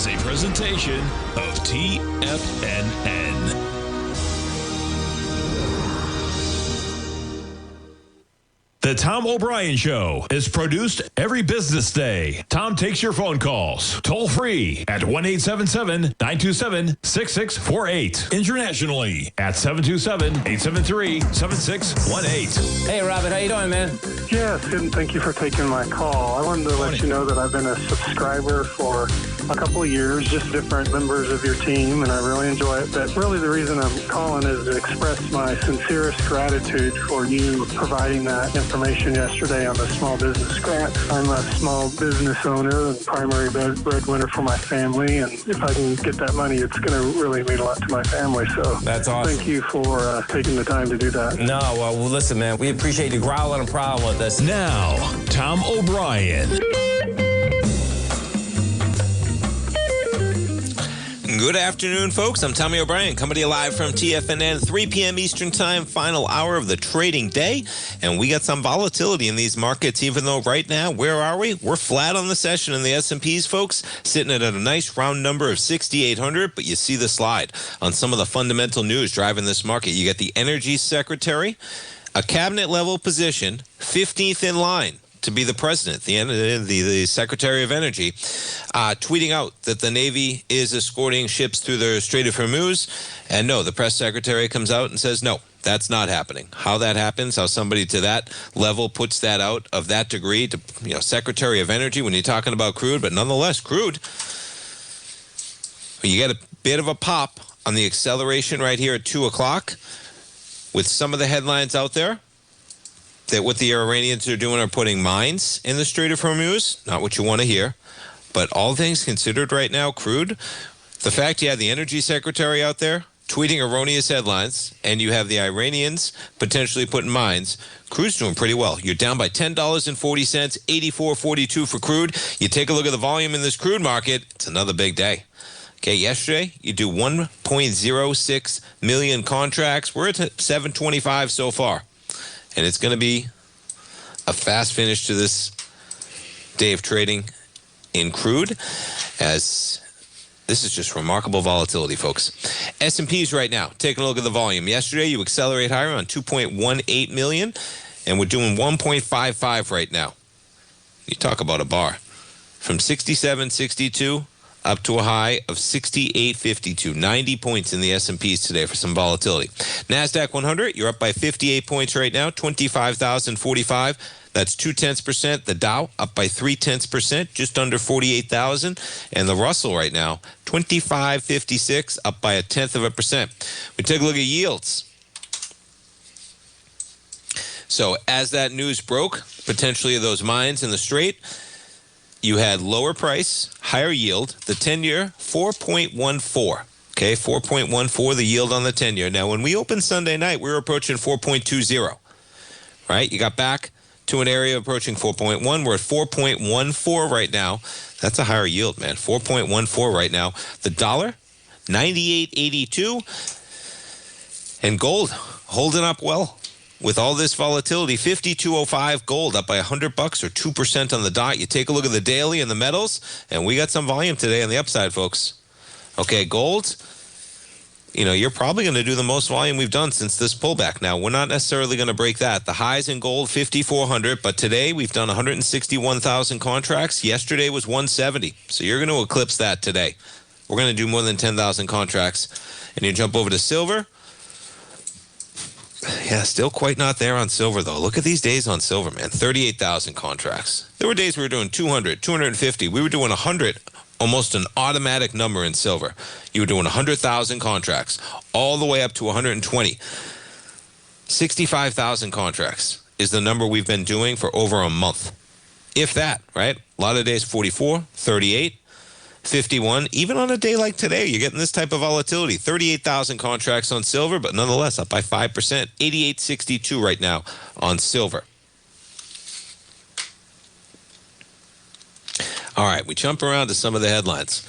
is a presentation of TFNN. The Tom O'Brien Show is produced every business day. Tom takes your phone calls toll free at 1-877-927-6648. Internationally at 727-873-7618. Hey, Robert, how you doing, man? Yes, and thank you for taking my call. I wanted to let you know that I've been a subscriber for a couple of years, just different members of your team, and I really enjoy it. But really the reason I'm calling is to express my sincerest gratitude for you providing that information yesterday on the small business grant. I'm a small business owner and primary breadwinner for my family, and if I can get that money, it's going to really mean a lot to my family. So that's awesome. Thank you for taking the time to do that. No, well, listen, man, we appreciate you growling and prowling with us. Now, Tom O'Brien. Good afternoon, folks. I'm Tommy O'Brien, coming to you live from TFNN, 3 p.m. Eastern Time, final hour of the trading day. And we got some volatility in these markets, even though right now, where are we? We're flat on the session in the S&Ps, folks, sitting at a nice round number of 6,800. But you see the slide on some of the fundamental news driving this market. You got the Energy Secretary, a cabinet-level position, 15th in line to be the president, the Secretary of Energy, tweeting out that the Navy is escorting ships through the Strait of Hormuz. And no, the press secretary comes out and says, no, that's not happening. How that happens, how somebody to that level puts that out of that degree to, Secretary of Energy when you're talking about crude, but nonetheless, crude, you get a bit of a pop on the acceleration right here at 2 o'clock with some of the headlines out there that what the Iranians are doing are putting mines in the Strait of Hormuz. Not what you want to hear. But all things considered right now, crude, the fact you have the energy secretary out there tweeting erroneous headlines and you have the Iranians potentially putting mines, crude's doing pretty well. You're down by $10.40, 84.42 for crude. You take a look at the volume in this crude market, it's another big day. Okay, yesterday you do 1.06 million contracts. We're at 725 so far. And it's going to be a fast finish to this day of trading in crude, as this is just remarkable volatility, folks. S&Ps right now, taking a look at the volume. Yesterday, you accelerate higher on 2.18 million, and we're doing 1.55 right now. You talk about a bar. From 67.62 up to a high of 68.52. 90 points in the S&Ps today for some volatility. NASDAQ 100, you're up by 58 points right now, 25,045. That's 0.2%. The Dow up by 0.3%, just under 48,000. And the Russell right now, 25.56, up by 0.1%. We take a look at yields. So as that news broke, potentially of those mines in the Strait, you had lower price, higher yield. The 10-year, 4.14. Okay, 4.14, the yield on the 10-year. Now, when we opened Sunday night, we were approaching 4.20. Right? You got back to an area approaching 4.1. We're at 4.14 right now. That's a higher yield, man. 4.14 right now. The dollar, 98.82. And gold, holding up well. With all this volatility, 52.05 gold up by $100 or 2% on the dot. You take a look at the daily and the metals, and we got some volume today on the upside, folks. Okay, gold, you're probably going to do the most volume we've done since this pullback. Now, we're not necessarily going to break that. The highs in gold, 5,400, but today we've done 161,000 contracts. Yesterday was 170, so you're going to eclipse that today. We're going to do more than 10,000 contracts. And you jump over to silver. Yeah, still quite not there on silver, though. Look at these days on silver, man. 38,000 contracts. There were days we were doing 200, 250. We were doing 100, almost an automatic number in silver. You were doing 100,000 contracts, all the way up to 120. 65,000 contracts is the number we've been doing for over a month. If that, right? A lot of days, 44, 38. 51, even on a day like today, you're getting this type of volatility. 38,000 contracts on silver, but nonetheless up by 5%. 88.62 right now on silver. All right, we jump around to some of the headlines.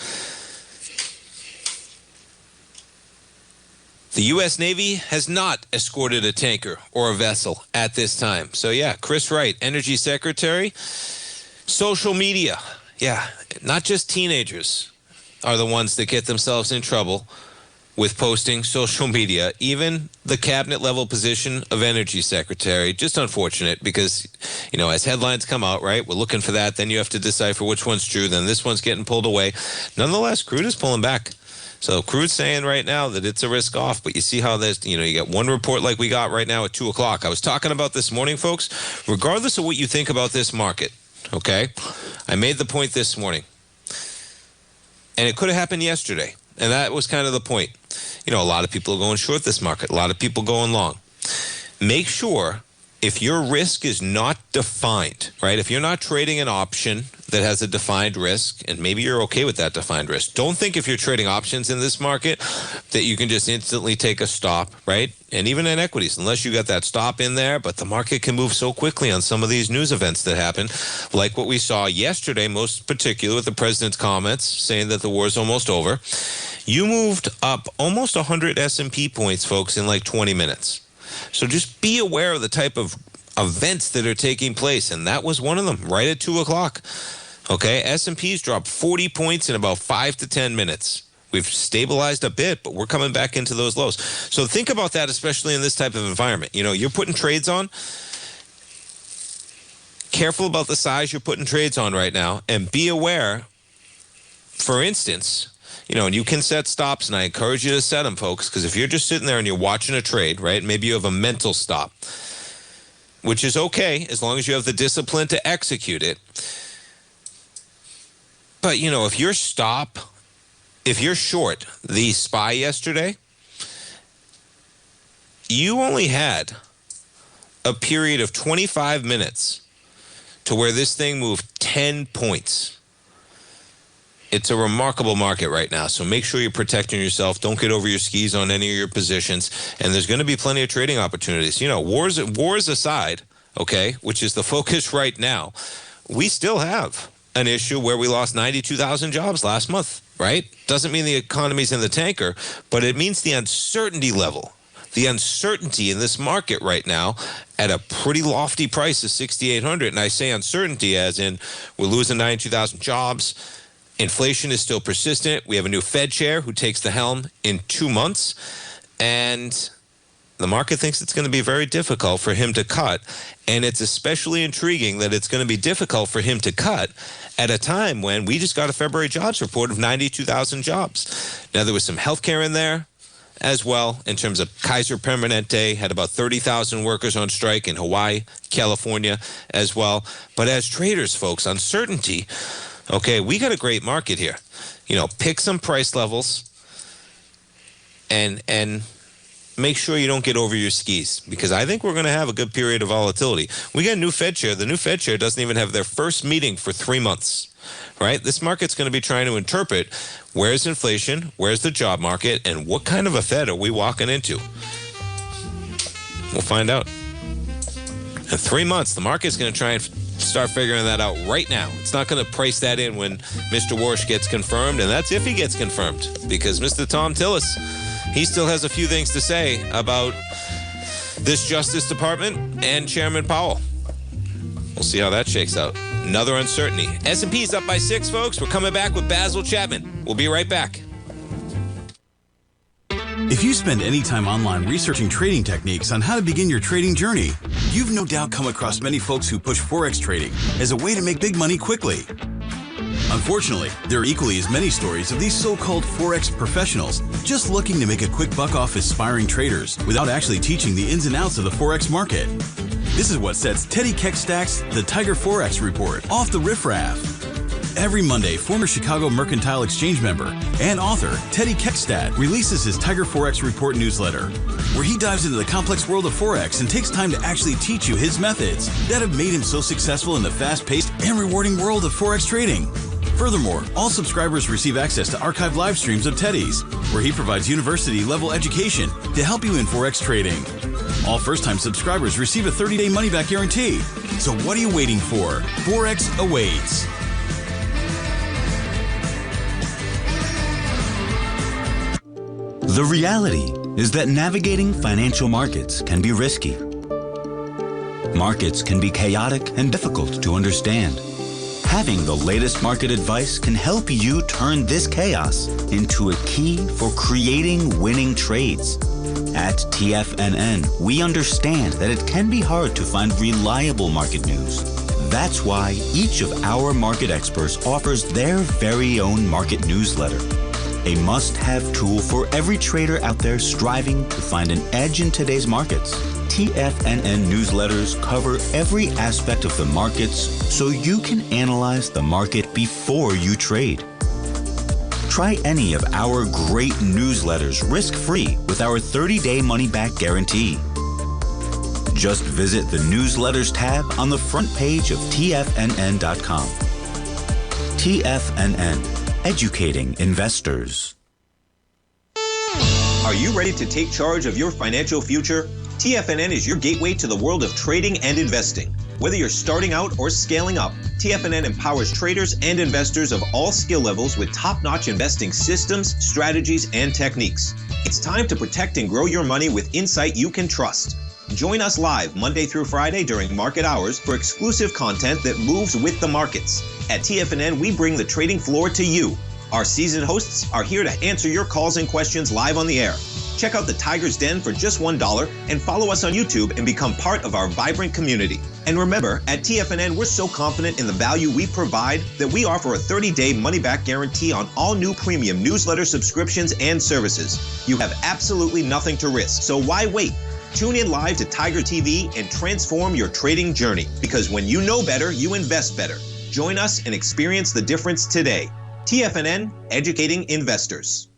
The U.S. Navy has not escorted a tanker or a vessel at this time. So, yeah, Chris Wright, Energy Secretary, social media. Yeah, not just teenagers. are the ones that get themselves in trouble with posting social media. Even the cabinet level position of energy secretary, just unfortunate because, as headlines come out, right, we're looking for that. Then you have to decipher which one's true. Then this one's getting pulled away. Nonetheless, crude is pulling back. So crude's saying right now that it's a risk off, but you see how there's, you get one report like we got right now at 2 o'clock. I was talking about this morning, folks, regardless of what you think about this market, okay? I made the point this morning, and it could have happened yesterday, and that was kind of the point. A lot of people are going short this market, a lot of people going long. Make sure if your risk is not defined, right? If you're not trading an option that has a defined risk, and maybe you're okay with that defined risk, don't think if you're trading options in this market that you can just instantly take a stop, right? And even in equities, unless you got that stop in there, but the market can move so quickly on some of these news events that happen, like what we saw yesterday, most particularly with the president's comments saying that the war is almost over. You moved up almost 100 S&P points, folks, in like 20 minutes. So just be aware of the type of events that are taking place, and that was one of them right at 2 o'clock. Okay, S&P's dropped 40 points in about 5 to 10 minutes. We've stabilized a bit, but we're coming back into those lows. So think about that, especially in this type of environment. You're putting trades on. Careful about the size you're putting trades on right now, and be aware, for instance, and you can set stops, and I encourage you to set them, folks, because if you're just sitting there and you're watching a trade, right, maybe you have a mental stop, which is okay as long as you have the discipline to execute it. But, if you're short the SPY yesterday, you only had a period of 25 minutes to where this thing moved 10 points. It's a remarkable market right now, so make sure you're protecting yourself. Don't get over your skis on any of your positions, and there's going to be plenty of trading opportunities. Wars aside, okay, which is the focus right now, we still have an issue where we lost 92,000 jobs last month, right? Doesn't mean the economy's in the tanker, but it means the uncertainty level, the uncertainty in this market right now at a pretty lofty price of 6,800. And I say uncertainty as in we're losing 92,000 jobs. Inflation is still persistent. We have a new Fed chair who takes the helm in 2 months. And the market thinks it's going to be very difficult for him to cut. And it's especially intriguing that it's going to be difficult for him to cut at a time when we just got a February jobs report of 92,000 jobs. Now, there was some healthcare in there as well in terms of Kaiser Permanente, had about 30,000 workers on strike in Hawaii, California as well. But as traders, folks, uncertainty, okay, we got a great market here. Pick some price levels and make sure you don't get over your skis, because I think we're going to have a good period of volatility. We got a new Fed chair. The new Fed chair doesn't even have their first meeting for 3 months, right? This market's going to be trying to interpret where's inflation, where's the job market, and what kind of a Fed are we walking into? We'll find out. In 3 months, the market's going to try and start figuring that out right now. It's not going to price that in when Mr. Warsh gets confirmed, and that's if he gets confirmed, because Mr. Tom Tillis, he still has a few things to say about this Justice Department and Chairman Powell. We'll see how that shakes out. Another uncertainty. S&P's up by 6, folks. We're coming back with Basil Chapman. We'll be right back. If you spend any time online researching trading techniques on how to begin your trading journey, you've no doubt come across many folks who push Forex trading as a way to make big money quickly. Unfortunately, there are equally as many stories of these so-called Forex professionals just looking to make a quick buck off aspiring traders without actually teaching the ins and outs of the Forex market. This is what sets Teddy Keckstack's The Tiger Forex Report off the riffraff. Every Monday, former Chicago Mercantile Exchange member and author Teddy Keckstack releases his Tiger Forex Report newsletter, where he dives into the complex world of Forex and takes time to actually teach you his methods that have made him so successful in the fast-paced and rewarding world of Forex trading. Furthermore, all subscribers receive access to archived live streams of Teddy's, where he provides university-level education to help you in Forex trading. All first-time subscribers receive a 30-day money-back guarantee. So what are you waiting for? Forex awaits. The reality is that navigating financial markets can be risky. Markets can be chaotic and difficult to understand. Having the latest market advice can help you turn this chaos into a key for creating winning trades. At TFNN, we understand that it can be hard to find reliable market news. That's why each of our market experts offers their very own market newsletter, a must-have tool for every trader out there striving to find an edge in today's markets. TFNN newsletters cover every aspect of the markets so you can analyze the market before you trade. Try any of our great newsletters risk-free with our 30-day money-back guarantee. Just visit the Newsletters tab on the front page of TFNN.com. TFNN, educating investors. Are you ready to take charge of your financial future? TFNN is your gateway to the world of trading and investing. Whether you're starting out or scaling up, TFNN empowers traders and investors of all skill levels with top-notch investing systems, strategies, and techniques. It's time to protect and grow your money with insight you can trust. Join us live Monday through Friday during market hours for exclusive content that moves with the markets. At TFNN, we bring the trading floor to you. Our seasoned hosts are here to answer your calls and questions live on the air. Check out the Tiger's Den for just $1 and follow us on YouTube and become part of our vibrant community. And remember, at TFNN, we're so confident in the value we provide that we offer a 30-day money-back guarantee on all new premium newsletter subscriptions and services. You have absolutely nothing to risk, so why wait? Tune in live to Tiger TV and transform your trading journey, because when you know better, you invest better. Join us and experience the difference today. TFNN, educating investors.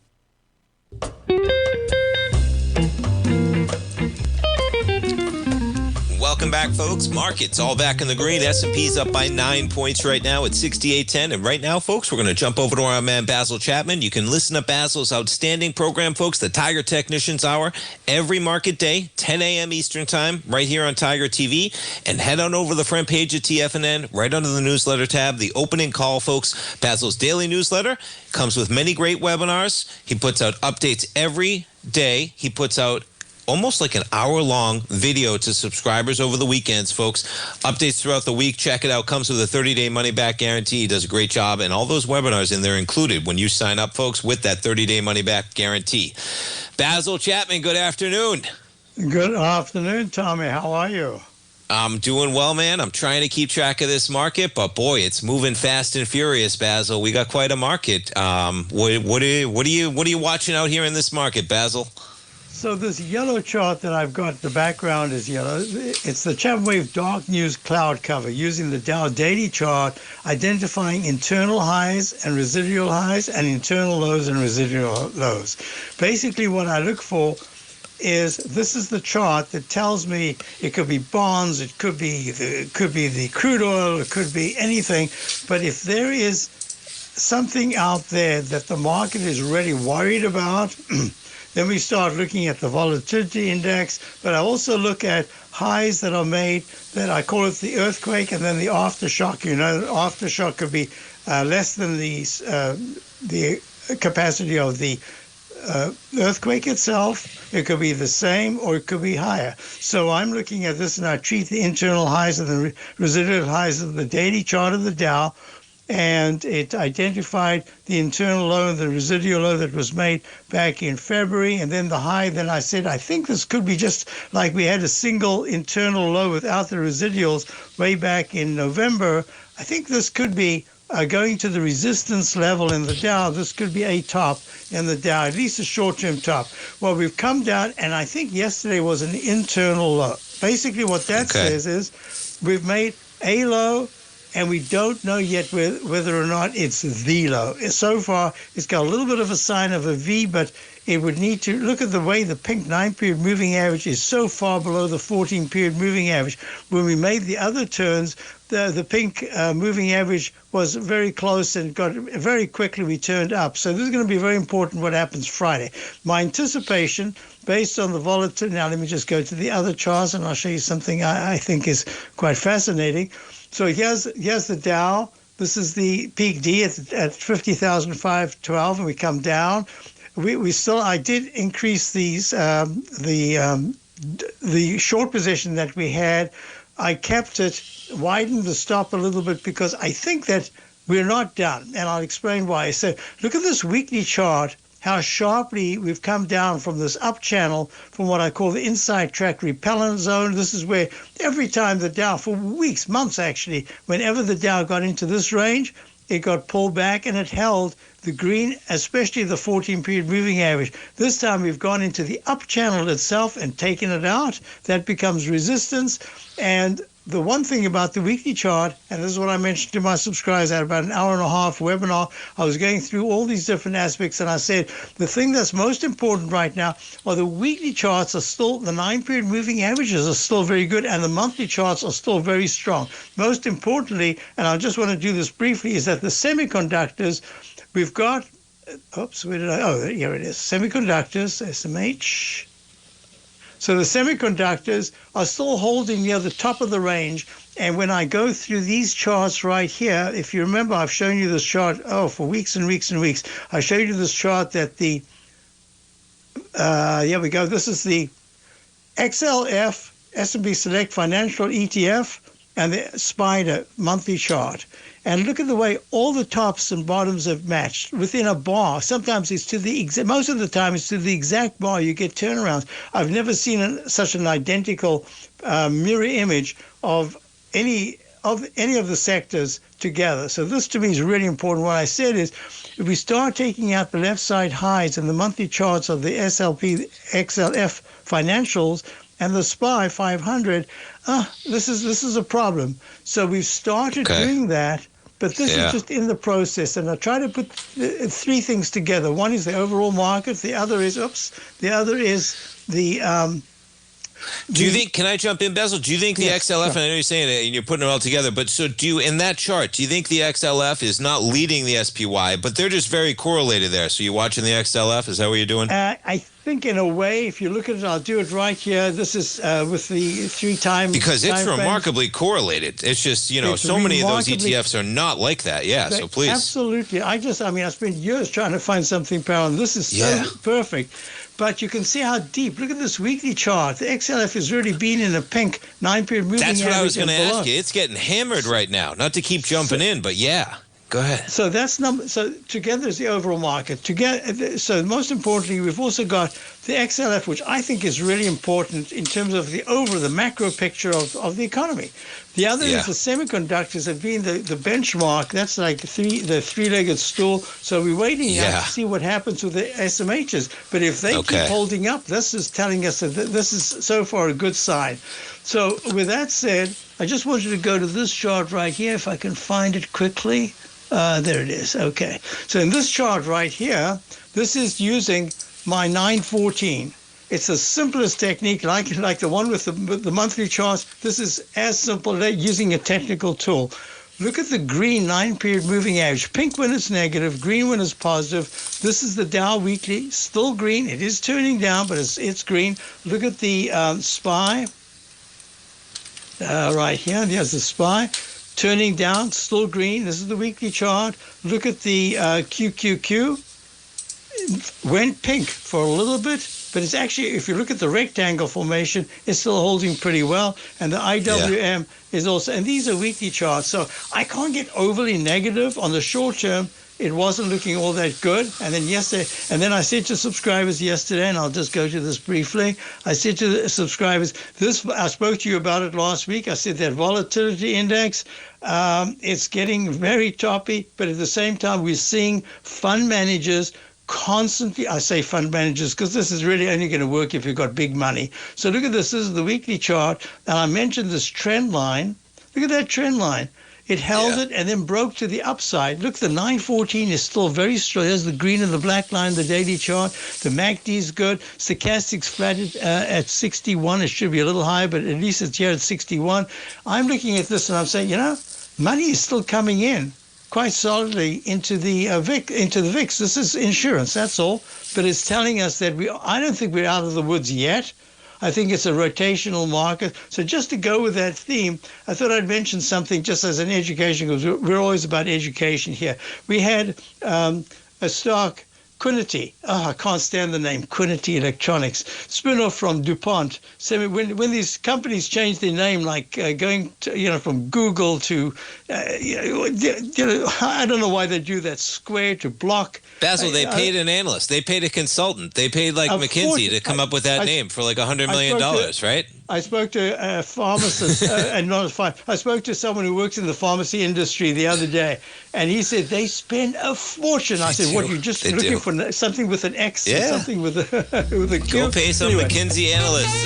Welcome back, folks. Markets all back in the green. S&P's up by 9 points right now at 68.10. And right now, folks, we're going to jump over to our man, Basil Chapman. You can listen to Basil's outstanding program, folks, the Tiger Technicians Hour, every market day, 10 a.m. Eastern Time, right here on Tiger TV. And head on over to the front page of TFNN, right under the newsletter tab, the opening call, folks. Basil's daily newsletter comes with many great webinars. He puts out updates every day. He puts out almost like an hour-long video to subscribers over the weekends, folks. Updates throughout the week. Check it out. Comes with a 30-day money-back guarantee. He does a great job. And all those webinars in there included when you sign up, folks, with that 30-day money-back guarantee. Basil Chapman, good afternoon. Good afternoon, Tommy. How are you? I'm doing well, man. I'm trying to keep track of this market, but boy, it's moving fast and furious, Basil. We got quite a market. What are you watching out here in this market, Basil? So this yellow chart that I've got, the background is yellow. It's the Chapman Wave Dark News Cloud Cover using the Dow daily chart, identifying internal highs and residual highs and internal lows and residual lows. Basically, what I look for is this is the chart that tells me it could be bonds, it could be the crude oil, it could be anything. But if there is something out there that the market is really worried about, then we start looking at the volatility index, but I also look at highs that are made, that I call it the earthquake, and then the aftershock. You know, the aftershock could be less than the capacity of the earthquake itself. It could be the same or it could be higher. So I'm looking at this and I treat the internal highs and the residual highs of the daily chart of the Dow, and it identified the internal low and the residual low that was made back in February, and then the high. Then I said, I think this could be just like we had a single internal low without the residuals way back in November. I think this could be going to the resistance level in the Dow. This could be a top in the Dow, at least a short-term top. Well, we've come down, and I think yesterday was an internal low. Basically, what that says is we've made a low, and we don't know yet whether or not it's the low. So far, it's got a little bit of a sign of a V, but it would need to look at the way the pink 9-period moving average is so far below the 14-period moving average. When we made the other turns, the pink moving average was very close and got very quickly returned up. So this is going to be very important what happens Friday. My anticipation, based on the volatility, now let me just go to the other charts and I'll show you something I think is quite fascinating. So here's the Dow. This is the peak D at 50,512, and we come down. I did increase these the short position that we had I kept it, widened the stop a little bit because I think that we're not done, and I'll explain why. So look at this weekly chart, how sharply we've come down from this up channel, from what I call the inside track repellent zone. This is where every time the Dow, for weeks, months actually, whenever the Dow got into this range, it got pulled back and it held the green, especially the 14-period moving average. This time we've gone into the up channel itself and taken it out. That becomes resistance. And the one thing about the weekly chart, and this is what I mentioned to my subscribers at about an hour and a half webinar, I was going through all these different aspects, and I said the thing that's most important right now are the weekly charts are still, the 9-period moving averages are still very good, and the monthly charts are still very strong. Most importantly, and I just want to do this briefly, is that the semiconductors, we've got, oops, where did I, oh, here it is, semiconductors, SMH. So the semiconductors are still holding near the top of the range. And when I go through these charts right here, if you remember, I've shown you this chart, for weeks and weeks and weeks. I showed you this chart that the, here we go. This is the XLF S&P Select Financial ETF and the Spider monthly chart. And look at the way all the tops and bottoms have matched within a bar. Sometimes it's to the exact, most of the time it's to the exact bar. You get turnarounds. I've never seen such an identical mirror image of any of the sectors together. So this to me is really important. What I said is, if we start taking out the left side highs and the monthly charts of the SLP, XLF financials and the SPY 500, this is a problem. So we've started doing that. But this is just in the process, and I try to put three things together. One is the overall market. The other is, the... do you think, can I jump in, Basil? Do you think the XLF, and I know you're saying it, and you're putting it all together, but so do you, in that chart, do you think the XLF is not leading the SPY, but they're just very correlated there? So you're watching the XLF? Is that what you're doing? I think in a way, if you look at it, I'll do it right here. This is with the 3 times. Because it's remarkably correlated. It's just, so many of those ETFs are not like that. Yeah, so please. Absolutely. I spent years trying to find something parallel. This is so perfect. But you can see how deep. Look at this weekly chart. The XLF has really been in a pink 9-period moving average. That's what I was going to ask you. It's getting hammered right now. Not to keep jumping in, but yeah. Go ahead. So that's So together is the overall market. Together. So most importantly, we've also got the XLF, which I think is really important in terms of the macro picture of the economy. The other is the semiconductors have been the benchmark. That's like the three-legged stool. So we're waiting now to see what happens with the SMHs. But if they keep holding up, this is telling us that this is so far a good sign. So with that said, I just want you to go to this chart right here, if I can find it quickly. There it is. Okay. So in this chart right here, this is using my 914. It's the simplest technique, like the one with the monthly charts. This is as simple as using a technical tool. Look at the green 9-period moving average. Pink when it's negative, green when it's positive. This is the Dow weekly, still green. It is turning down, but it's green. Look at the SPY right here. There's the SPY. Turning down, still green. This is the weekly chart. Look at the QQQ. Went pink for a little bit, but it's actually, if you look at the rectangle formation, it's still holding pretty well. And the IWM is also, and these are weekly charts. So I can't get overly negative on the short term. It wasn't looking all that good. And then I said to subscribers yesterday, and I'll just go to this briefly. I said to the subscribers, I spoke to you about it last week. I said that volatility index, it's getting very toppy, but at the same time, we're seeing fund managers constantly, I say fund managers because this is really only going to work if you've got big money. So look at this. This is the weekly chart. And I mentioned this trend line. Look at that trend line. It held it and then broke to the upside. Look, the 914 is still very strong. There's the green and the black line, the daily chart. The MACD is good. Stochastic's flatted at 61. It should be a little higher, but at least it's here at 61. I'm looking at this and I'm saying, money is still coming in quite solidly into the VIX. This is insurance, that's all. But it's telling us that I don't think we're out of the woods yet. I think it's a rotational market. So just to go with that theme, I thought I'd mention something just as an education, because we're always about education here. We had a stock Quinity. I can't stand the name Quinity Electronics. Spin-off from DuPont. So when these companies change their name, like going to, from Google to, I don't know why they do that. Square to Block. Basil, they paid an analyst. They paid a consultant. They paid like McKinsey to come up with that name for like $100 million, right? I spoke to a pharmacist, and not a pharmacist. I spoke to someone who works in the pharmacy industry the other day, and he said they spend a fortune. I said, "What? You're just looking for something with an X, or something with a Q?" Go pay some McKinsey analysts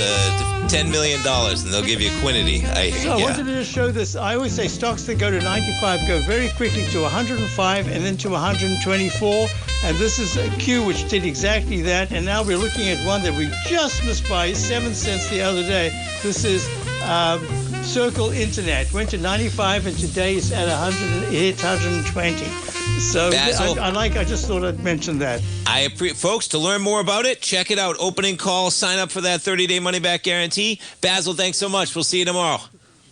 $10 million, and they'll give you Quinity. I wanted to just show this. I always say stocks that go to 95 go very quickly to 105 and then to 124. And this is a Q which did exactly that. And now we're looking at one that we just missed by 7 cents the other day. This is Circle Internet. Went to 95 and today it's at 120. So Basil, I just thought I'd mention that. Folks, to learn more about it, check it out. Opening call, sign up for that 30-day money-back guarantee. Basil, thanks so much. We'll see you tomorrow.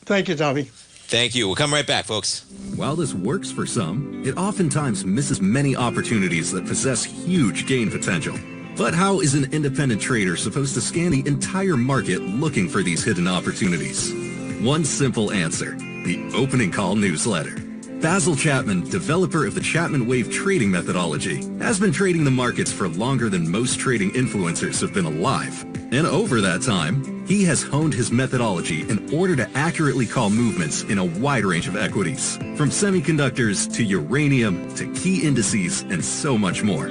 Thank you, Tommy. Thank you. We'll come right back, folks. While this works for some, it oftentimes misses many opportunities that possess huge gain potential. But how is an independent trader supposed to scan the entire market looking for these hidden opportunities? One simple answer: the opening call newsletter. Basil Chapman, developer of the Chapman Wave trading methodology, has been trading the markets for longer than most trading influencers have been alive. And over that time, he has honed his methodology in order to accurately call movements in a wide range of equities, from semiconductors to uranium to key indices and so much more.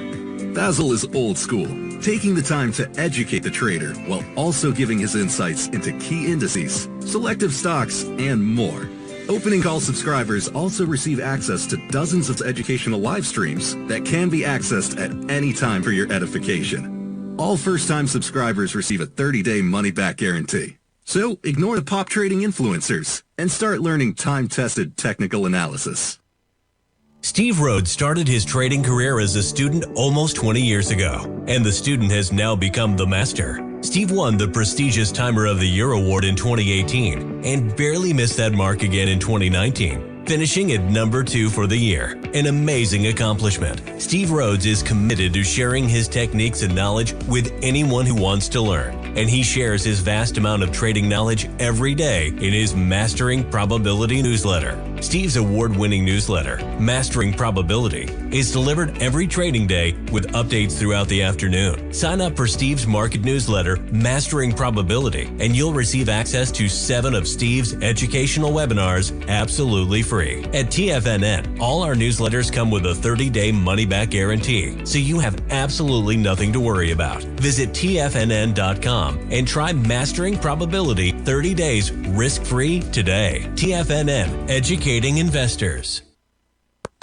Basil is old school, taking the time to educate the trader while also giving his insights into key indices, selective stocks, and more. Opening call subscribers also receive access to dozens of educational live streams that can be accessed at any time for your edification. All first-time subscribers receive a 30-day money-back guarantee. So ignore the pop trading influencers and start learning time-tested technical analysis. Steve Rhodes started his trading career as a student almost 20 years ago, and the student has now become the master. Steve won the prestigious Timer of the Year award in 2018 and barely missed that mark again in 2019, finishing at number 2 for the year. An amazing accomplishment. Steve Rhodes is committed to sharing his techniques and knowledge with anyone who wants to learn, and he shares his vast amount of trading knowledge every day in his Mastering Probability newsletter. Steve's award-winning newsletter, Mastering Probability, is delivered every trading day with updates throughout the afternoon. Sign up for Steve's market newsletter, Mastering Probability, and you'll receive access to 7 of Steve's educational webinars absolutely free. At TFNN, all our newsletters come with a 30-day money-back guarantee, so you have absolutely nothing to worry about. Visit TFNN.com and try Mastering Probability 30 days risk-free today. TFNN, educating investors.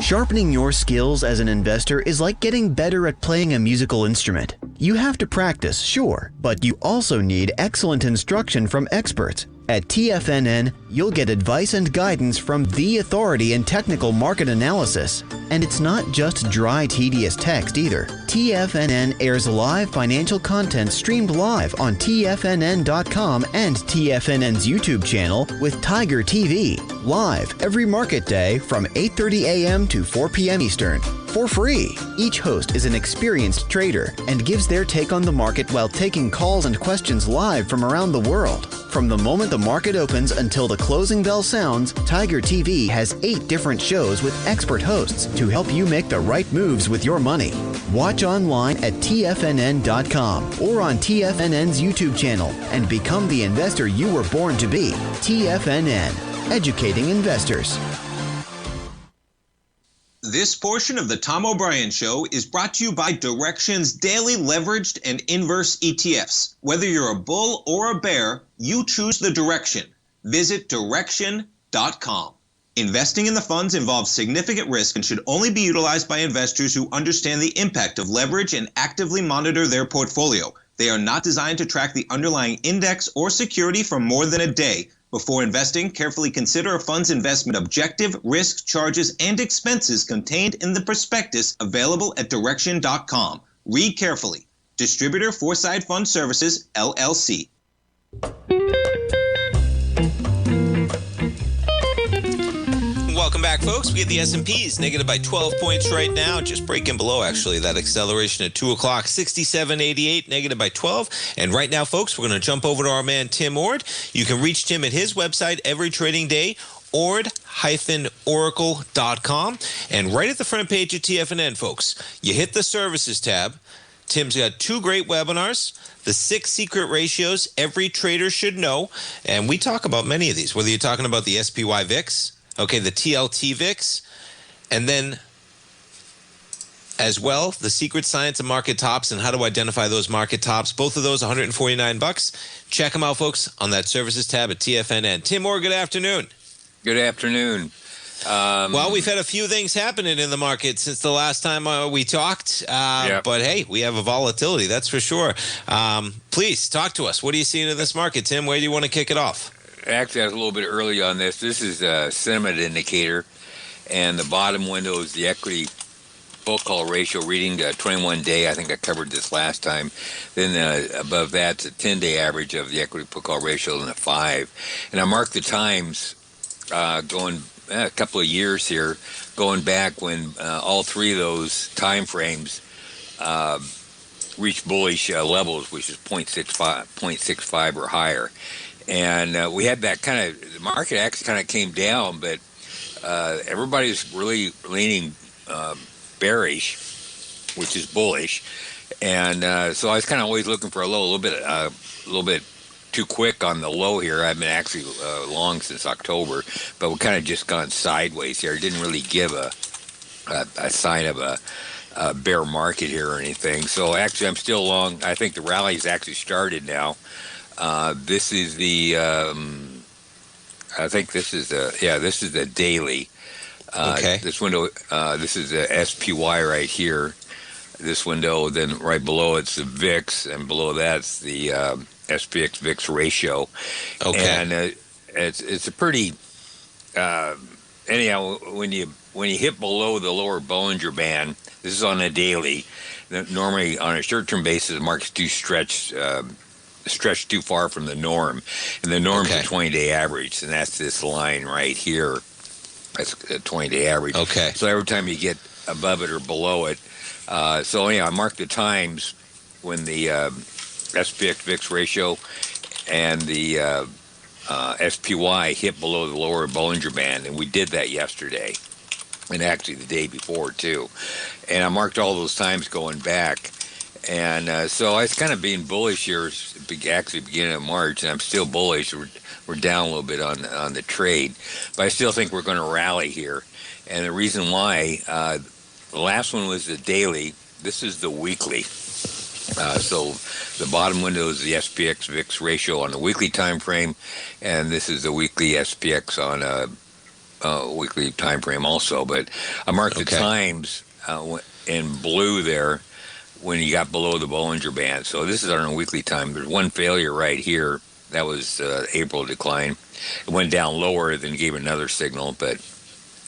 Sharpening your skills as an investor is like getting better at playing a musical instrument. You have to practice, sure, but you also need excellent instruction from experts. At TFNN, you'll get advice and guidance from the authority in technical market analysis. And it's not just dry, tedious text either. TFNN airs live financial content streamed live on TFNN.com and TFNN's YouTube channel with Tiger TV, live every market day from 8:30 a.m. to 4 p.m. Eastern, for free. Each host is an experienced trader and gives their take on the market while taking calls and questions live from around the world. From the moment the market opens until the closing bell sounds, Tiger TV has 8 different shows with expert hosts to help you make the right moves with your money. Watch online at TFNN.com or on TFNN's YouTube channel and become the investor you were born to be. TFNN, educating investors. This portion of the Tom O'Brien Show is brought to you by Direxion's daily leveraged and inverse ETFs. Whether you're a bull or a bear, you choose the direction. Visit Direxion.com. Investing in the funds involves significant risk and should only be utilized by investors who understand the impact of leverage and actively monitor their portfolio. They are not designed to track the underlying index or security for more than a day. Before investing, carefully consider a fund's investment objective, risk, charges, and expenses contained in the prospectus available at Direxion.com. Read carefully. Distributor Foreside Fund Services, LLC. Welcome back, folks. We get the S&Ps negative by 12 points right now, just breaking below, actually, that acceleration at 2 o'clock, 67.88, negative by 12. And right now, folks, we're going to jump over to our man, Tim Ord. You can reach Tim at his website every trading day, ord-oracle.com. And right at the front page of TFNN, folks, you hit the services tab. Tim's got 2 great webinars, the 6 secret ratios every trader should know. And we talk about many of these, whether you're talking about the SPY VIX, okay, the TLT VIX, and then as well, the secret science of market tops and how to identify those market tops. Both of those, $149. Check them out, folks, on that services tab at TFNN. Tim Moore, good afternoon. Good afternoon. Well, we've had a few things happening in the market since the last time we talked. But, hey, we have a volatility, that's for sure. Please, talk to us. What are you seeing in this market, Tim? Where do you want to kick it off? Actually, I was a little bit early on this. This is a sentiment indicator, and the bottom window is the equity full call ratio reading 21-day. I think I covered this last time. Then above that's a 10-day average of the equity put call ratio and a 5. And I marked the times going a couple of years here, going back when all 3 of those time frames reached bullish levels, which is 0.65 or higher. And we had that the market actually kind of came down, but everybody's really leaning bearish, which is bullish. And so I was kind of always looking for a little bit too quick on the low here. I've been actually long since October, but we kind of just gone sideways here. It didn't really give a sign of a bear market here or anything. So actually, I'm still long. I think the rally's actually started now. This is the. I think this is the daily. Okay. This window. This is the SPY right here. This window. Then right below it's the VIX, and below that's the SPX VIX ratio. Okay. And it's a pretty. Anyhow, when you hit below the lower Bollinger Band, this is on a daily. Normally, on a short-term basis, the market's too stretched too far from the norm, and the norm's a 20-day average, and that's this line right here. That's a 20-day average. Okay. So every time you get above it or below it, so anyhow, I marked the times when the SPX VIX ratio and the SPY hit below the lower Bollinger Band, and we did that yesterday, and actually the day before too. And I marked all those times going back. And so I was kind of being bullish here, actually beginning of March, and I'm still bullish. We're down a little bit on the trade, but I still think we're going to rally here. And the reason why, the last one was the daily. This is the weekly. So the bottom window is the SPX VIX ratio on the weekly time frame, and this is the weekly SPX on a weekly time frame also. But I marked the times in blue there when you got below the Bollinger Band. So this is on a weekly time. There's one failure right here. That was April decline. It went down lower, then gave another signal. But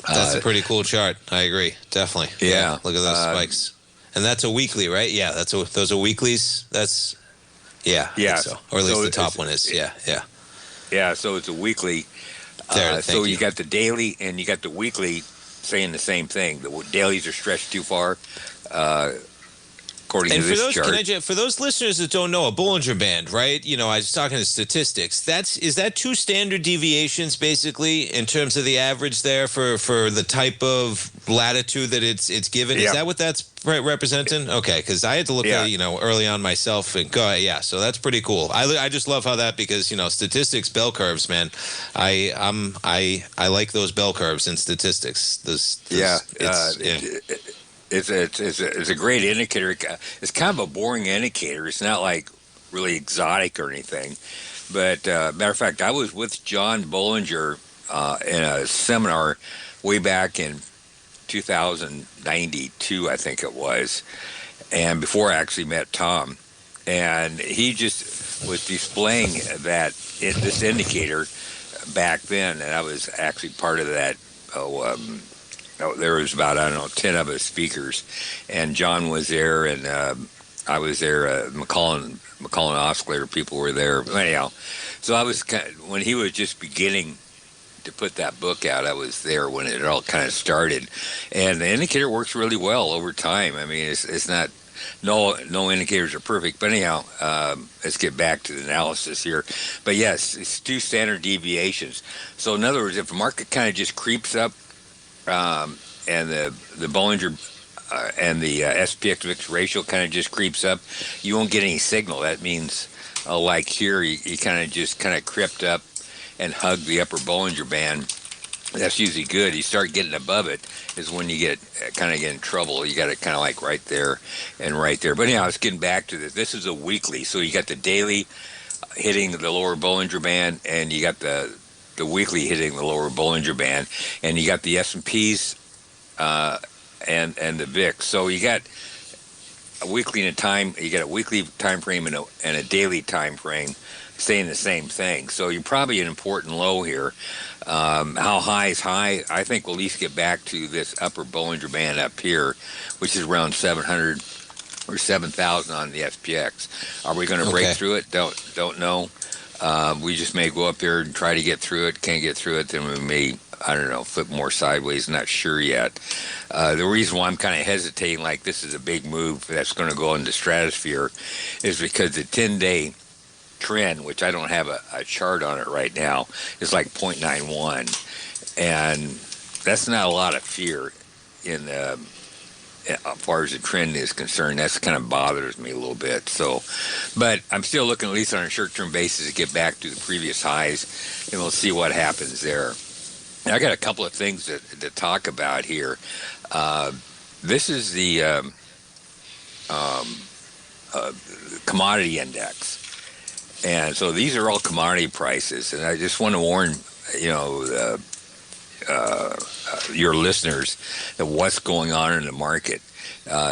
that's a pretty cool chart. I agree. Definitely. Yeah. Look at those spikes. And that's a weekly, right? Yeah, those are weeklies. That's, I think so. Or at least the top one is. Yeah. Yeah, so it's a weekly. So you got the daily and you got the weekly saying the same thing. The dailies are stretched too far. According to this chart. For those listeners that don't know, a Bollinger Band, right? You know, I was talking to statistics. Is that 2 standard deviations basically in terms of the average there for the type of latitude that it's given? Yeah. Is that what that's representing? Okay, because I had to look at it, early on myself and go, so that's pretty cool. I just love how that, because statistics, bell curves, man. I like those bell curves in statistics. It's a great indicator. It's kind of a boring indicator. It's not like really exotic or anything. But matter of fact, I was with John Bollinger in a seminar way back in 2092, I think it was, and before I actually met Tom. And he just was displaying this indicator back then, and I was actually part of that. There was about, 10 of us speakers, and John was there, and I was there. McCullen Oscillator people were there. Anyhow, so I was when he was just beginning to put that book out. I was there when it all kind of started, and the indicator works really well over time. I mean, it's not. No indicators are perfect, but anyhow, let's get back to the analysis here. But yes, it's 2 standard deviations. So in other words, if the market kind of just creeps up, and the Bollinger and the SPX VIX ratio kind of just creeps up, you won't get any signal. That means, like here, you kind of crept up and hugged the upper Bollinger Band. That's usually good. You start getting above it is when you get in trouble. You got it kind of like right there and right there. But anyhow, I was getting back to this. This is a weekly. So you got the daily hitting the lower Bollinger Band, and you got the weekly hitting the lower Bollinger Band, and you got the S&Ps and the VIX. So you got a weekly and a time. You got a weekly time frame and a daily time frame saying the same thing. So you're probably an important low here. How high is high? I think we'll at least get back to this upper Bollinger Band up here, which is around 700 or 7,000 on the SPX. Are we going to break through it? Don't know. We just may go up there and try to get through it. Can't get through it, then we may, I don't know, flip more sideways. Not sure yet. The reason why I'm kind of hesitating, like this is a big move that's going to go into stratosphere, is because the 10-day trend, which I don't have a chart on it right now, is like 0.91, and that's not a lot of fear in as far as the trend is concerned. That's kind of bothers me a little bit. So, but I'm still looking, at least on a short-term basis, to get back to the previous highs, and we'll see what happens there. I got a couple of things to talk about here. This is the commodity index. And so these are all commodity prices, and I just want to warn, your listeners that what's going on in the market.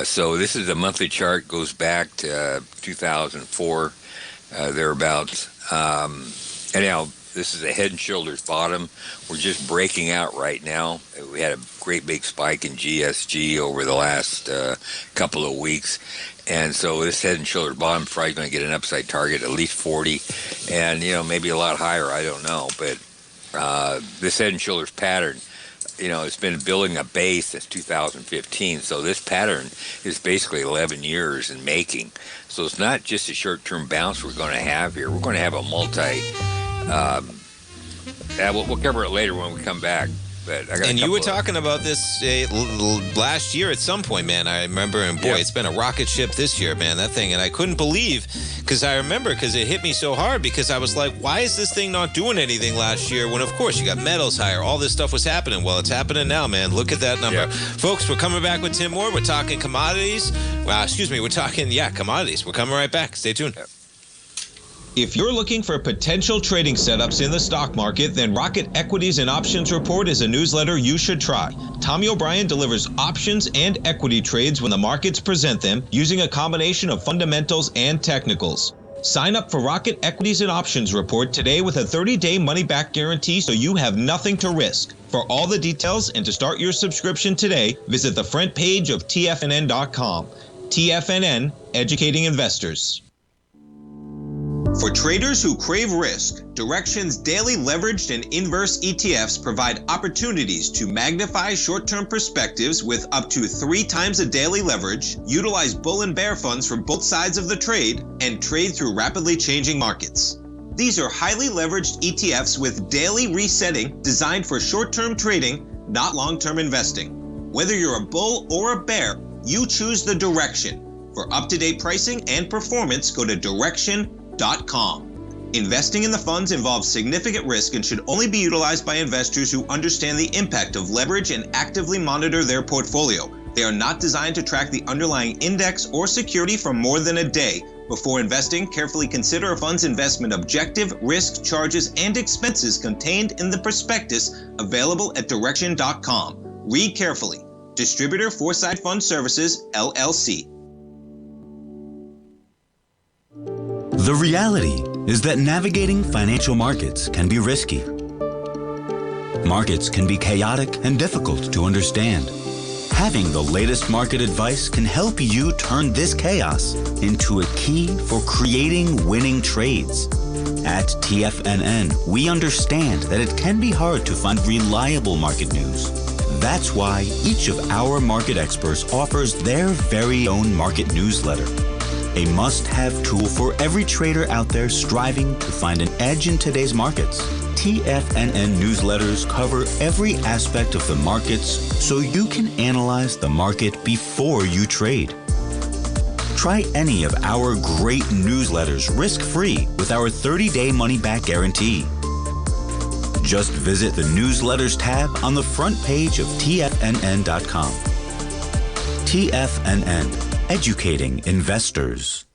So this is a monthly chart, goes back to 2004, thereabouts. Anyhow, this is a head and shoulders bottom. We're just breaking out right now. We had a great big spike in GSG over the last couple of weeks. And so this head and shoulders bottom is probably going to get an upside target, at least 40, and, maybe a lot higher, I don't know. But this head and shoulders pattern, it's been building a base since 2015. So this pattern is basically 11 years in making. So it's not just a short-term bounce we're going to have here. We're going to have a we'll cover it later when we come back. But and you were talking about this last year at some point, man. I remember, and boy, it's been a rocket ship this year, man, that thing. And I couldn't believe, because it hit me so hard, because I was like, why is this thing not doing anything last year when, of course, you got metals higher, all this stuff was happening. Well, it's happening now, man. Look at that number. Folks, we're coming back with Tim Moore. We're talking commodities. We're talking, commodities. We're coming right back. Stay tuned. If you're looking for potential trading setups in the stock market, then Rocket Equities and Options Report is a newsletter you should try. Tommy O'Brien delivers options and equity trades when the markets present them, using a combination of fundamentals and technicals. Sign up for Rocket Equities and Options Report today with a 30-day money-back guarantee, so you have nothing to risk. For all the details and to start your subscription today, visit the front page of TFNN.com. TFNN, educating investors. For traders who crave risk, Direxion's daily leveraged and inverse ETFs provide opportunities to magnify short-term perspectives with up to 3 times a daily leverage, utilize bull and bear funds from both sides of the trade, and trade through rapidly changing markets. These are highly leveraged ETFs with daily resetting designed for short-term trading, not long-term investing. Whether you're a bull or a bear, you choose the Direxion. For up-to-date pricing and performance, go to Direxion.com. Investing in the funds involves significant risk and should only be utilized by investors who understand the impact of leverage and actively monitor their portfolio. They are not designed to track the underlying index or security for more than a day. Before investing, carefully consider a fund's investment objective, risk, charges, and expenses contained in the prospectus available at Direxion.com. Read carefully. Distributor Foresight Fund Services, LLC. The reality is that navigating financial markets can be risky. Markets can be chaotic and difficult to understand. Having the latest market advice can help you turn this chaos into a key for creating winning trades. At TFNN, we understand that it can be hard to find reliable market news. That's why each of our market experts offers their very own market newsletter, a must-have tool for every trader out there striving to find an edge in today's markets. TFNN newsletters cover every aspect of the markets so you can analyze the market before you trade. Try any of our great newsletters risk-free with our 30-day money-back guarantee. Just visit the newsletters tab on the front page of TFNN.com. TFNN, educating investors.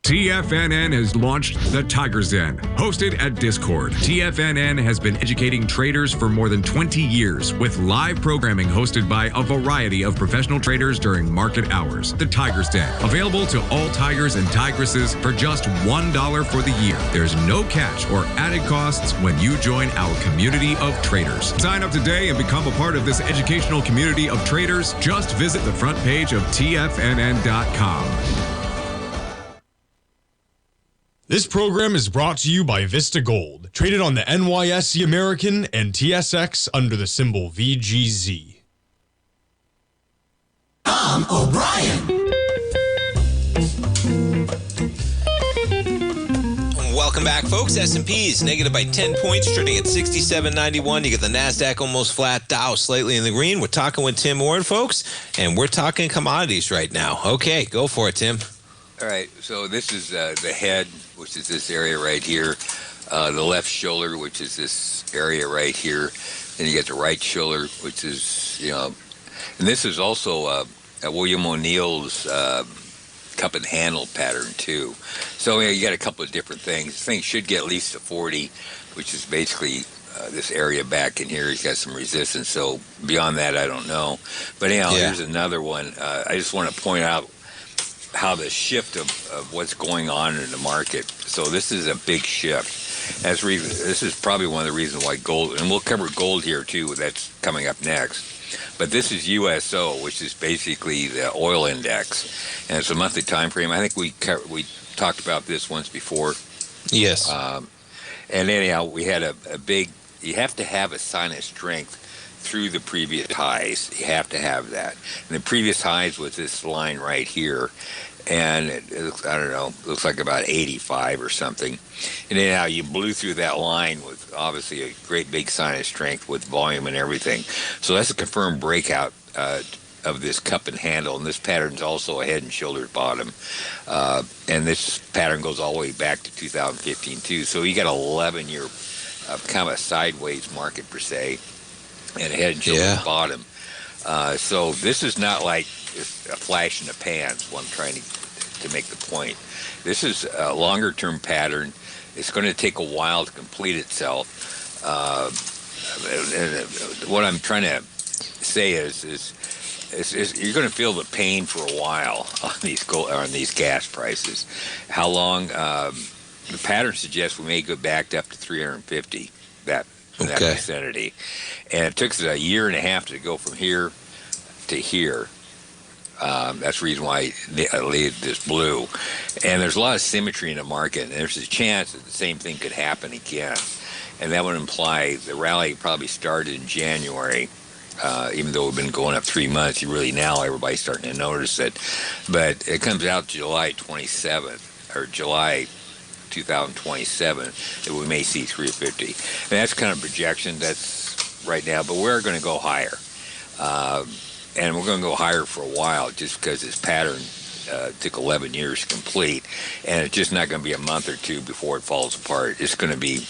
TFNN has launched the Tiger's Den, hosted at Discord. TFNN has been educating traders for more than 20 years with live programming hosted by a variety of professional traders during market hours. The Tiger's Den, available to all tigers and tigresses for just $1 for the year. There's no catch or added costs when you join our community of traders. Sign up today and become a part of this educational community of traders. Just visit the front page of TFNN.com. This program is brought to you by Vista Gold, traded on the NYSE American and TSX under the symbol VGZ. Tom O'Brien. Welcome back, folks. S&P is negative by 10 points, trading at 67.91. You get the NASDAQ almost flat, Dow slightly in the green. We're talking with Tim Ward, folks, and we're talking commodities right now. Okay, go for it, Tim. All right, so this is the head, which is this area right here. The left shoulder, which is this area right here. Then you get the right shoulder, which is, and this is also William O'Neill's cup and handle pattern too. So you got a couple of different things. This thing should get at least a 40, which is basically this area back in here. He's got some resistance. So beyond that, I don't know. But anyhow, here's another one. I just want to point out how the shift of what's going on in the market. So this is a big shift. This is probably one of the reasons why gold, and we'll cover gold here too, that's coming up next. But this is USO, which is basically the oil index, and it's a monthly time frame. I think we talked about this once before. Yes. And anyhow, we had a big, you have to have a sign of strength through the previous highs. You have to have that. And the previous highs was this line right here. And it looks, I don't know, looks like about 85 or something. And then now you blew through that line with obviously a great big sign of strength with volume and everything. So that's a confirmed breakout of this cup and handle. And this pattern's also a head and shoulders bottom. And this pattern goes all the way back to 2015 too. So you got 11 year of kind of a sideways market per se, and a head and shoulders bottom. So this is not like a flash in the pan, is what I'm trying to make the point. This is a longer term pattern. It's going to take a while to complete itself. What I'm trying to say is you're going to feel the pain for a while on these gas prices. How long? The pattern suggests we may go back up to 350. That vicinity. And it took us a year and a half to go from here to here. That's the reason why I laid this blue. And there's a lot of symmetry in the market, and there's a chance that the same thing could happen again. And that would imply the rally probably started in January, even though we've been going up 3 months. Now everybody's starting to notice it. But it comes out July 27th, or July 2027, that we may see 350. And that's kind of projection. That's right now, but we're going to go higher. And we're going to go higher for a while just because this pattern took 11 years to complete. And it's just not going to be a month or two before it falls apart. It's going to be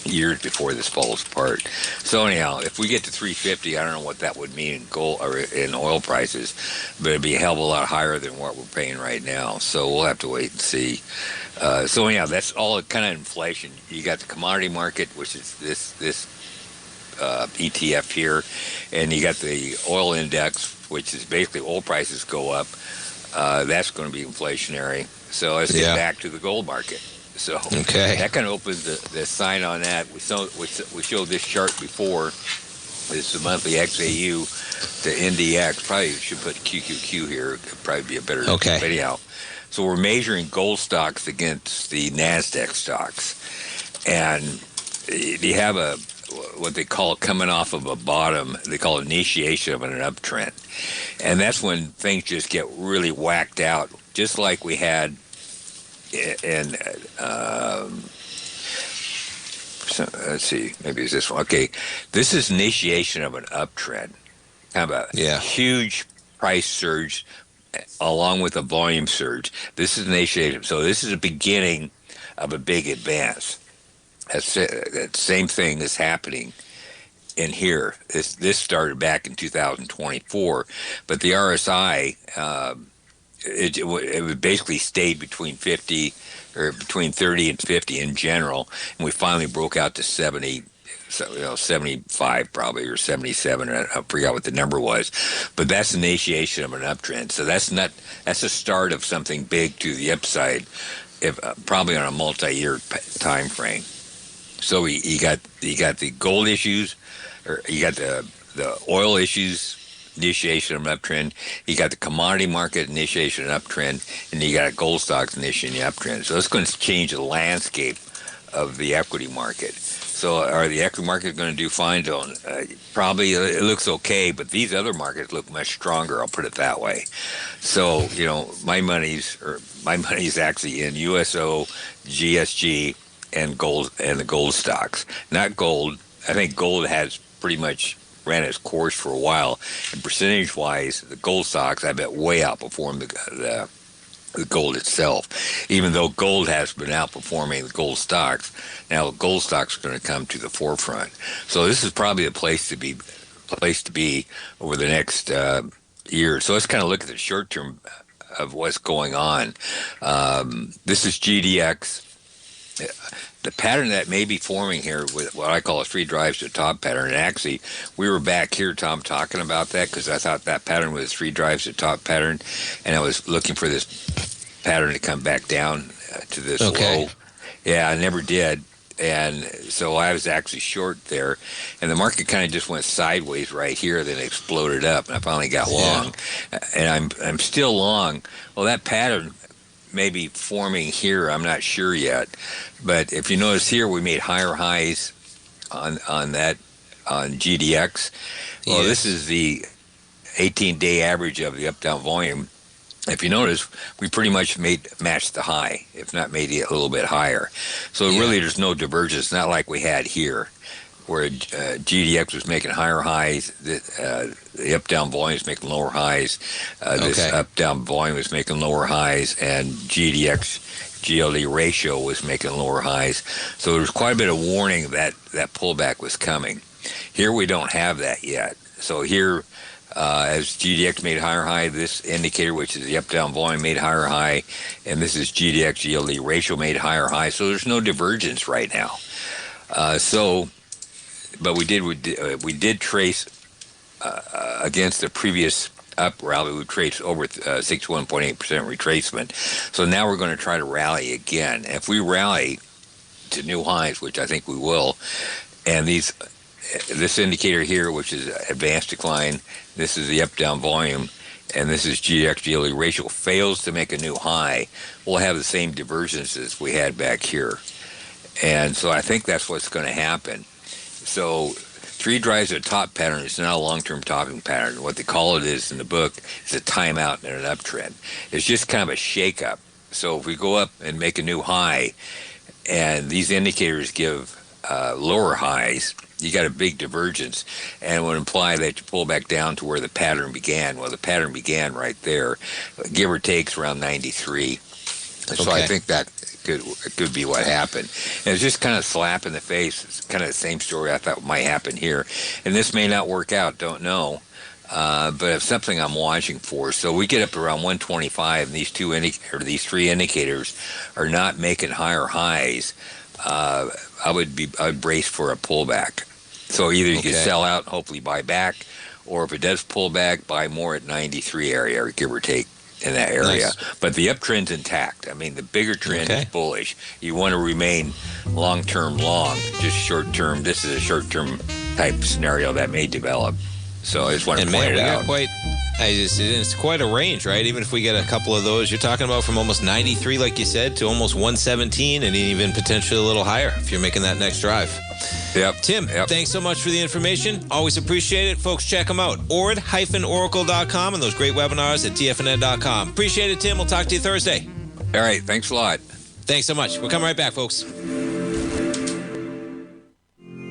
years before this falls apart. So anyhow, if we get to 350, I don't know what that would mean in gold or in oil prices, but it'd be a hell of a lot higher than what we're paying right now. So we'll have to wait and see. So anyhow, that's all kind of inflation. You got the commodity market, which is this ETF here, and you got the oil index, which is basically oil prices go up. That's going to be inflationary. So let's get back to the gold market. So that kind of opens the sign on that. We showed this chart before, This is the monthly XAU to NDX. Probably should put QQQ here. It'd probably be a better video. So we're measuring gold stocks against the NASDAQ stocks. And you have what they call coming off of a bottom. They call it initiation of an uptrend. And that's when things just get really whacked out, just like we had in let's see, maybe it's this one. Okay, this is initiation of an uptrend. Kind of a huge price surge along with a volume surge. This is initiation. So this is the beginning of a big advance. That same thing is happening in here. This started back in 2024, but the RSI it basically stayed between 50 or between 30 and 50 in general, and we finally broke out to 70. So, 75 probably, or 77. I forgot what the number was, but that's the initiation of an uptrend. So that's the start of something big to the upside, probably on a multi-year time frame. So you got the gold issues, or you got the oil issues, initiation of an uptrend. You got the commodity market initiation of an uptrend, and you got gold stocks initiating the uptrend. So it's going to change the landscape of the equity market. So are the equity markets going to do fine? Probably it looks okay, but these other markets look much stronger. I'll put it that way. So my money's actually in USO, GSG, and gold, and the gold stocks. Not gold. I think gold has pretty much ran its course for a while. And percentage-wise, the gold stocks I bet way outperformed the gold itself, even though gold has been outperforming the gold stocks. Now the gold stocks are going to come to the forefront. So this is probably the place to be over the next year. So let's kind of look at the short term of what's going on. This is GDX. The pattern that may be forming here with what I call a three drives to top pattern. And actually, we were back here, Tom, talking about that because I thought that pattern was three drives to top pattern, and I was looking for this pattern to come back down to this low. Yeah, I never did. And so I was actually short there, and the market kind of just went sideways right here, then exploded up, and I finally got long. And I'm still long. Well, that pattern may be forming here. I'm not sure yet, but if you notice here, we made higher highs on GDX. Well, this is the 18-day average of the up-down volume. If you notice, we pretty much matched the high, if not made it a little bit higher. So really, there's no divergence. Not like we had here, where GDX was making higher highs, the up-down volume is making lower highs, this up-down volume is making lower highs, and GDX-GLD ratio was making lower highs. So there's quite a bit of warning that pullback was coming. Here we don't have that yet. So here, as GDX made higher high, this indicator, which is the up-down volume, made higher high, and this is GDX-GLD ratio made higher high. So there's no divergence right now. But we did trace against the previous up rally. We traced over 61.8% retracement. So now we're going to try to rally again. If we rally to new highs, which I think we will, and this indicator here, which is advanced decline, this is the up-down volume, and this is GDX-GLD ratio, fails to make a new high, we'll have the same divergences we had back here. And so I think that's what's going to happen. So three drives at a top pattern is not a long-term topping pattern. What they call it is in the book is a timeout and an uptrend. It's just kind of a shake-up. So if we go up and make a new high, and these indicators give lower highs, you got a big divergence, and it would imply that you pull back down to where the pattern began. Well, the pattern began right there, give or take around 93. So I think that could be what happened. And it's just kind of slap in the face. It's kind of the same story I thought might happen here. And this may not work out, don't know. But it's something I'm watching for. So we get up around 125, and these three indicators are not making higher highs. I'd brace for a pullback. So either you can sell out and hopefully buy back, or if it does pull back, buy more at 93 area, or give or take in that area. Nice. But the uptrend's intact. I mean, the bigger trend is bullish. You want to remain long-term long, just short-term. This is a short-term type scenario that may develop. So I just want to point it out. It's quite a range, right? Even if we get a couple of those, you're talking about from almost 93, like you said, to almost 117, and even potentially a little higher if you're making that next drive. Yep. Tim, thanks so much for the information. Always appreciate it. Folks, check them out. Ord-oracle.com and those great webinars at TFNN.com. Appreciate it, Tim. We'll talk to you Thursday. All right. Thanks a lot. Thanks so much. We'll come right back, folks.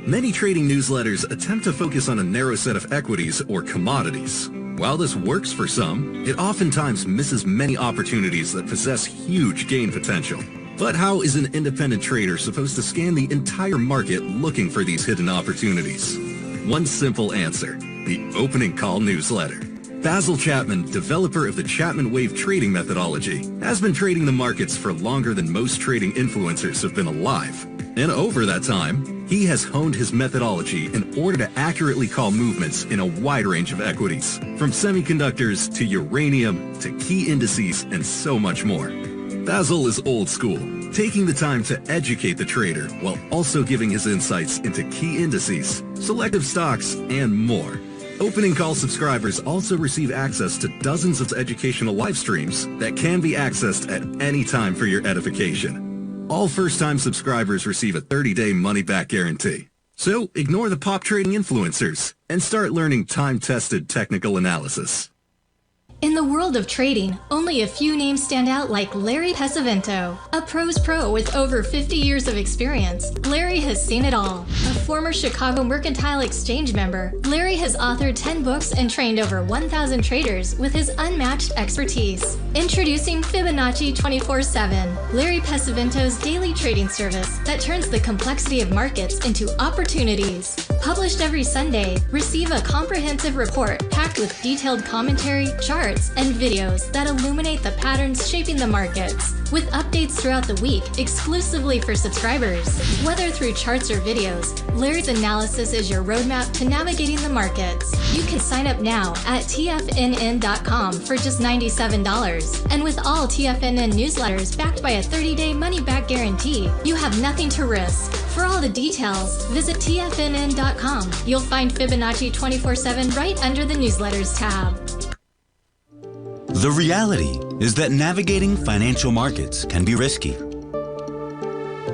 Many trading newsletters attempt to focus on a narrow set of equities or commodities. While this works for some, it oftentimes misses many opportunities that possess huge gain potential. But how is an independent trader supposed to scan the entire market looking for these hidden opportunities? One simple answer: the opening call newsletter. Basil Chapman, developer of the Chapman Wave trading methodology, has been trading the markets for longer than most trading influencers have been alive. And over that time, he has honed his methodology in order to accurately call movements in a wide range of equities, from semiconductors to uranium to key indices and so much more. Basil is old school, taking the time to educate the trader while also giving his insights into key indices, selective stocks, and more. Opening call subscribers also receive access to dozens of educational live streams that can be accessed at any time for your edification. All first-time subscribers receive a 30-day money-back guarantee. So ignore the pop trading influencers and start learning time-tested technical analysis. In the world of trading, only a few names stand out like Larry Pesavento. A pro's pro with over 50 years of experience, Larry has seen it all. A former Chicago Mercantile Exchange member, Larry has authored 10 books and trained over 1,000 traders with his unmatched expertise. Introducing Fibonacci 24/7, Larry Pesavento's daily trading service that turns the complexity of markets into opportunities. Published every Sunday, receive a comprehensive report packed with detailed commentary, charts, and videos that illuminate the patterns shaping the markets, with updates throughout the week exclusively for subscribers. Whether through charts or videos, Larry's analysis is your roadmap to navigating the markets. You can sign up now at TFNN.com for just $97. And with all TFNN newsletters backed by a 30-day money-back guarantee, you have nothing to risk. For all the details, visit TFNN.com. You'll find Fibonacci 24/7 right under the newsletters tab. The reality is that navigating financial markets can be risky.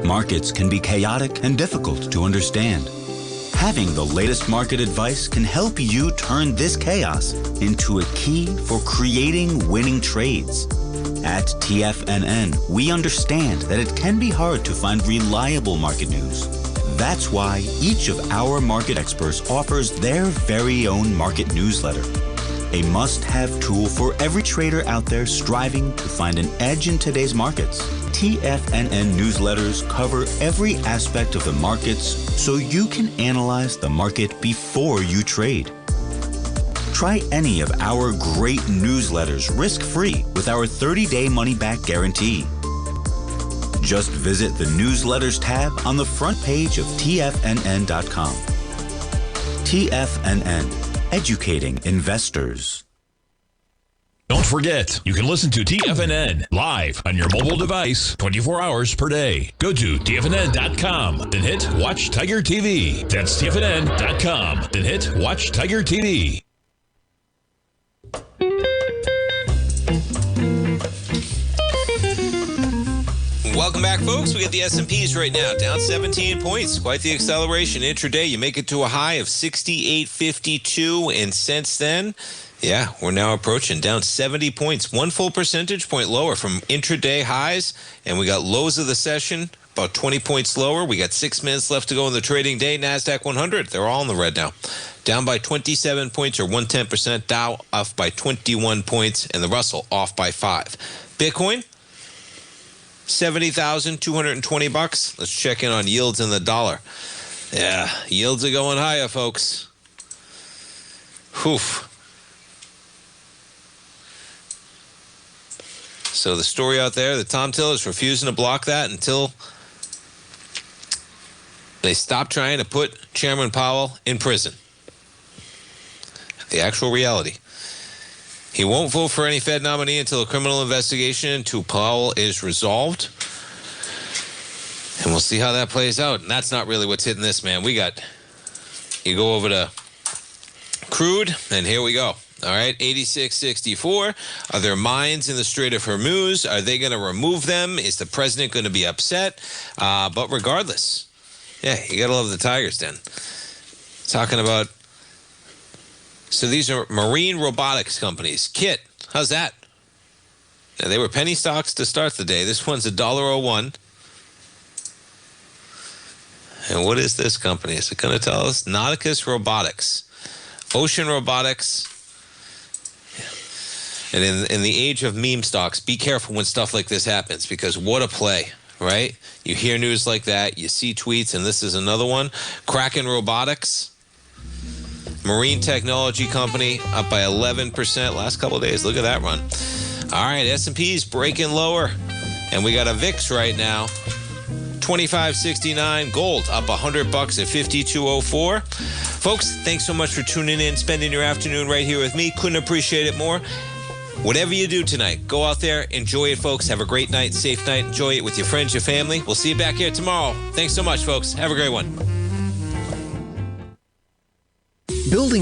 Markets can be chaotic and difficult to understand. Having the latest market advice can help you turn this chaos into a key for creating winning trades. At TFNN, we understand that it can be hard to find reliable market news. That's why each of our market experts offers their very own market newsletter. A must-have tool for every trader out there striving to find an edge in today's markets. TFNN newsletters cover every aspect of the markets so you can analyze the market before you trade. Try any of our great newsletters risk-free with our 30-day money-back guarantee. Just visit the Newsletters tab on the front page of TFNN.com. TFNN. Educating investors. Don't forget, you can listen to TFNN live on your mobile device 24 hours per day. Go to TFNN.com, then hit Watch Tiger TV. That's TFNN.com, then hit Watch Tiger TV. Welcome back, folks. We got the S&Ps right now, down 17 points. Quite the acceleration. Intraday, you make it to a high of 68.52, and since then, yeah, we're now approaching down 70 points. 1 full percentage point lower from intraday highs, and we got lows of the session, about 20 points lower. We got 6 minutes left to go in the trading day. NASDAQ 100, they're all in the red now. Down by 27 points, or 1/10%. Dow off by 21 points, and the Russell off by 5. Bitcoin, $70,220. Let's check in on yields in the dollar. Yeah, yields are going higher, folks. Whew. So the story out there that Tom Till is refusing to block that until they stop trying to put Chairman Powell in prison. The actual reality. He won't vote for any Fed nominee until a criminal investigation into Powell is resolved. And we'll see how that plays out. And that's not really what's hitting this, man. We got You go over to crude, and here we go. All right, 86.64. Are there mines in the Strait of Hormuz? Are they going to remove them? Is the president going to be upset? But regardless, yeah, you got to love the Tigers, then. Talking about, so these are marine robotics companies. Kit, how's that? Now, they were penny stocks to start the day. This one's $1.01. And what is this company? Is it going to tell us? Nauticus Robotics. Ocean Robotics. And in the age of meme stocks, be careful when stuff like this happens, because what a play, right? You hear news like that, you see tweets, and this is another one. Kraken Robotics, marine technology company, up by 11% last couple of days. Look at that run. All right, S&P's breaking lower, and we got a VIX right now. 25.69. Gold up $100 at 52.04. Folks, thanks so much for tuning in, spending your afternoon right here with me. Couldn't appreciate it more. Whatever you do tonight, go out there, enjoy it, folks. Have a great night, safe night. Enjoy it with your friends, your family. We'll see you back here tomorrow. Thanks so much, folks. Have a great one. Building